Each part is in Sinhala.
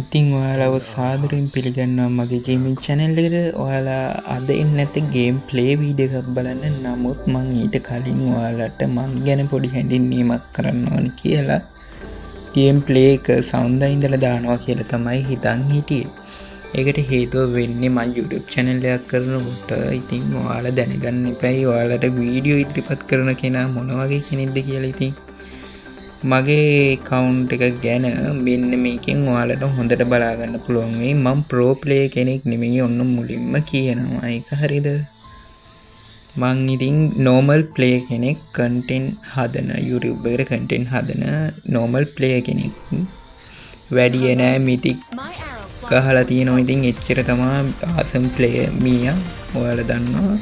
ඉතින් ඔයාලව සාදරයෙන් පිළිගන්නවා මගේ ගේමින් channel එකට. ඔයාලා අද එන්නේ නැත්නම් ගේම් ප්ලේ වීඩියෝ එකක් බලන්න. නමුත් මම ඊට කලින් ඔයාලට මං ගැන පොඩි හැඳින්වීමක් කරන්න ඕන කියලා ගේම් ප්ලේ එක සවුන්ඩ් ඉඳලා දානවා කියලා තමයි හිතන් හිටියේ. ඒකට හේතුව වෙන්නේ මම YouTube channel එකක් කරනකොට. ඉතින් ඔයාලා දැනගන්න එපයි ඔයාලට වීඩියෝ ඉදිරිපත් කරන කෙනා මොන වගේ කෙනෙක්ද කියලා. ඉතින් මගේ account එක ගැන මෙන්න මේකෙන් ඔයාලට හොඳට බලා ගන්න පුළුවන් වෙයි. මම pro player කෙනෙක් නෙමෙයි ඔන්න මුලින්ම කියනවා. ඒක හරිද? මං ඉතින් normal player කෙනෙක්, content හදන YouTube එකට content හදන normal player කෙනෙක්. වැඩි නෑ mythic ගහලා තියෙනවා. ඉතින් එච්චර තමයි awesome player මියා. ඔයාලා දන්නවා.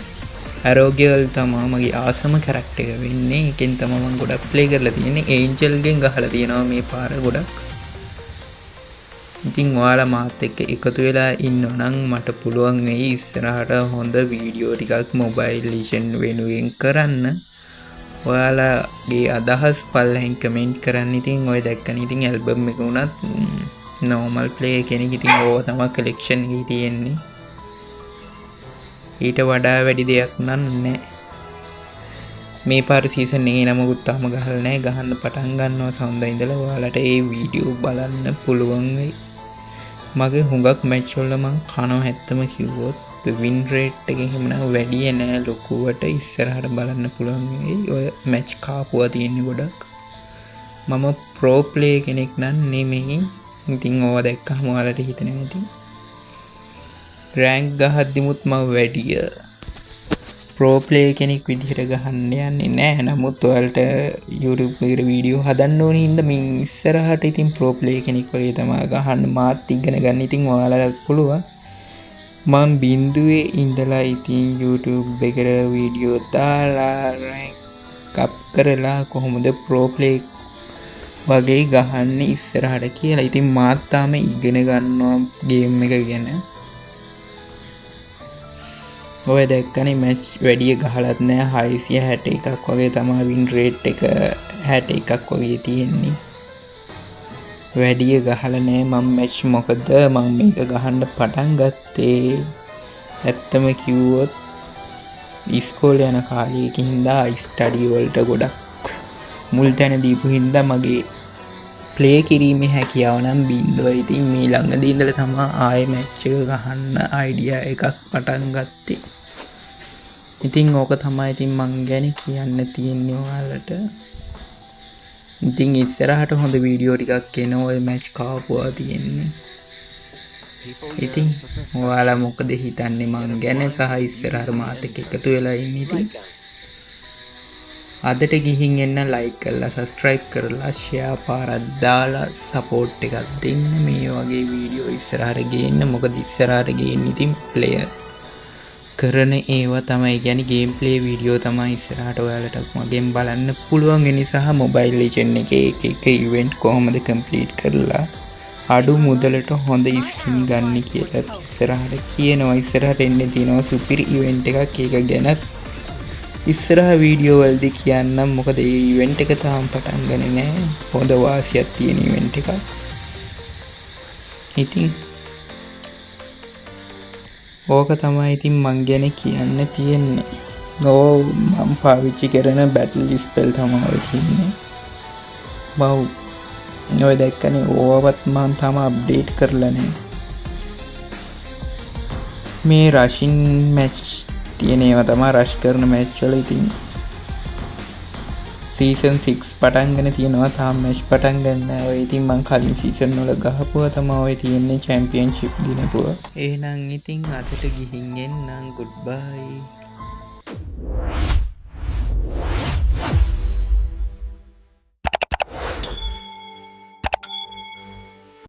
Arrow Girl තමයි මගේ ආසම කැරක්ටර් එක වෙන්නේ. ඒකෙන් තමයි මම ගොඩක් ප්ලේ කරලා තියෙන්නේ. Angel ගෙන් ගහලා තියෙනවා මේ පාර ගොඩක්. ඉතින් ඔයාලා මාත් එක්ක එකතු වෙලා ඉන්නවා නම් මට පුළුවන් වෙයි ඉස්සරහට හොඳ වීඩියෝ ටිකක් Mobile Legends වෙනුවෙන් කරන්න. ඔයාලාගේ අදහස් පල්ලෙන් කමෙන්ට් කරන්න. ඉතින් ඔය දැක්කනේ ඉතින් ඇල්බම් එක උනත් normal player කෙනෙක්. ඉතින් ඕව තමයි collection එකේ තියෙන්නේ. ඊට වඩා වැඩි දෙයක් නෑ. මේ පාර සීසන් එකේ නමකුත් තාම ගහලා නෑ. ගහන්න පටන් ගන්නවා සවුන්ඩ් ඉඳලා. ඔයාලට ඒ වීඩියෝ බලන්න පුළුවන් වෙයි. මගේ හුඟක් මැච් වල මං කනවා ඇත්තම කිව්වොත් වින් රේට් එක එහෙම නෑ වැඩි නෑ ලොකුවට. ඉස්සරහට බලන්න පුළුවන් වෙයි. ඔය මැච් කාපුවා තියෙන්නේ ගොඩක්. මම ප්‍රෝ ප්ලේ කෙනෙක් නම් නෙමෙයි. ඉතින් ඕවා දැක්කම ඔයාලට හිතෙනවා ඇති රෑන්ක් ගහද්දිමුත් මම වැඩිය ප්‍රෝ ප්ලේ කෙනෙක් විදිහට ගහන්න යන්නේ නැහැ. නමුත් ඔයාලට YouTube එකේ වීඩියෝ හදන්න ඕනේ හින්දා මින් ඉස්සරහට ඉතින් ප්‍රෝ ප්ලේ කෙනෙක් වගේ තමයි ගහන්න මාත් ඉගෙන ගන්න. ඉතින් ඔයාලට පුළුවන් මම බින්දුවේ ඉඳලා ඉතින් YouTube එකට වීඩියෝ දාලා රෑන්ක් අප් කරලා කොහොමද ප්‍රෝ ප්ලේ වගේ ගහන්නේ ඉස්සරහට කියලා. ඉතින් මාත් තාම ඉගෙන ගන්නවා ගේම් එක ගැන. ඔය දැක්කනේ මැච් වැඩි ගහලත් නෑ. 661ක් වගේ තමයි වින් රේට් එක. 61ක් වගේ තියෙන්නේ. වැඩි ගහලා නෑ මම මැච්. මොකද මම මේක ගහන්න පටන් ගත්තේ ඇත්තම කිව්වොත් ඉස්කෝලේ යන කාලයක හින්දා ස්ටඩි වලට ගොඩක් මුල් තැන දීපු හින්දා මගේ ප්ලේ කිරීමේ හැකියාව නම් බින්දුවයි. ඉතින් මේ ළඟදී ඉඳලා තමයි ආයේ මැච් එක ගහන්න අයිඩියා එකක් පටන් ගත්තේ. ඉතින් ඕක තමයි ඉතින් මං ගැන කියන්න තියෙන්නේ ඔයාලට. ඉතින් ඉස්සරහට හොඳ වීඩියෝ ටිකක් එන ඔය මැච් කාපුවා තියෙන්නේ. ඉතින් ඔයාලා මොකද හිතන්නේ මං ගැන සහ ඉස්සරහට මාත් එක්ක එකතු වෙලා ඉන්න. ඉතින් අදට ගිහින් එන්න ලයික් කරලා සබස්ක්‍රයිබ් කරලා ෂෙයා පාරක් දාලා සපෝට් එකක් දෙන්න. මේ වගේ වීඩියෝ ඉස්සරහට ගේන්න. මොකද ඉස්සරහට ගේන්න ඉතින් ප්ලේයර් කරන ඒවා තමයි කියන්නේ ගේම් ප්ලේ වීඩියෝ තමයි ඉස්සරහට ඔයාලට මගෙන් බලන්න පුළුවන්. ඒ නිසා Mobile Legends එකේ එක ඉවෙන්ට් කොහොමද කම්ප්ලීට් කරලා අඩු මුදලට හොඳ ස්කින් ගන්න කියලා ඉස්සරහට කියනවා. ඉස්සරහට එන්නේ තියෙනවා සුපිරි ඉවෙන්ට් එකක්. ඒක ගැන ඉස්සරහ වීඩියෝ වලදී කියන්නම්. මොකද මේ ඉවෙන්ට් එක තාම පටන් ගන්නේ නැහැ. හොඳ වාසියක් තියෙන ඉවෙන්ට් එකක්. ඉතින් ඕක තමයි ඉතින් මං ගැන කියන්න තියෙන්නේ. මම පාවිච්චි කරන බැටල් ස්පෙල් තමයි ඔය තියෙන්නේ. ඔය දැක්කනේ ඕවත් මම තාම අප්ඩේට් කරලා නැහැ. මේ රෂින් මැච් තියෙන ඒවා තමයි රෂ් කරන මැච් වල. ඉතින් සීසන් 6 පටන් ගන්න තියෙනවා. තාම මැච් පටන් ගන්න ඔය. ඉතින් මං කලින් සීසන් වල ගහපුවා තමයි ඔය තියෙන්නේ චැම්පියන්ෂිප් දිනපුවා. එහෙනම් ඉතින් අදට ගිහින් එන්නම්. ගුඩ් බයි.